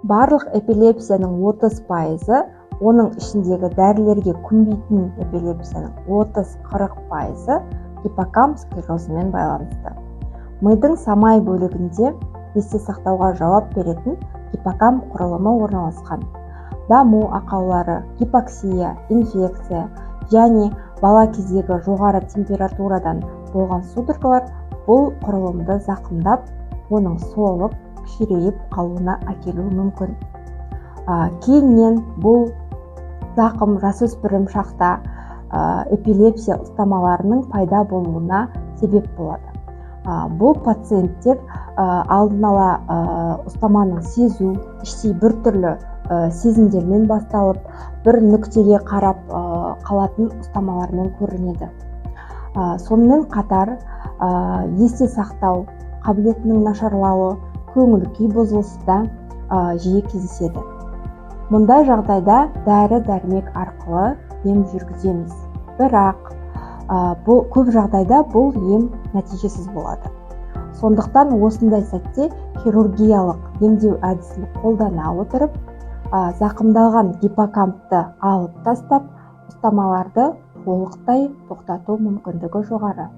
Барлық эпилепсияның 30%, оның ішіндегі дәрілерге күнбейтін эпилепсияның 30-40%, гиппокамп склерозымен байланысты. Мидың самай бөлігінде есте сақтауға жауап беретін гиппокамп құрылымы орналасқан. Даму ақаулары, гипоксия, инфекция және бала кездегі жоғары температурадан болған судорогалар бұл құрылымды зақымдап, оның солып, кішірейіп қалуына әкелуі мүмкін. Кейіннен бұл зақым жасөспірім шақта эпилепсия ұстамаларының пайда болуына себеп болады. Бұл пациенттер алдын ала ұстаманың сезу, іштей бір түрлі сезімдермен басталып, бір нүктеге қарап қалатын ұстамалармен көрінеді. Сонымен қатар есте сақтау қабілетінің нашарлауы, көңіл-күй бұзылысы да жиі кездеседі. Мұндай жағдайда дәрі-дәрмек арқылы ем жүргіземіз. Бірақ көп жағдайда бұл ем нәтижесіз болады. Сондықтан осындай сәтте хирургиялық емдеу әдісін қолдана отырып, зақымдалған гиппокампты алып тастап, ұстамаларды толықтай тоқтату мүмкіндігі жоғары.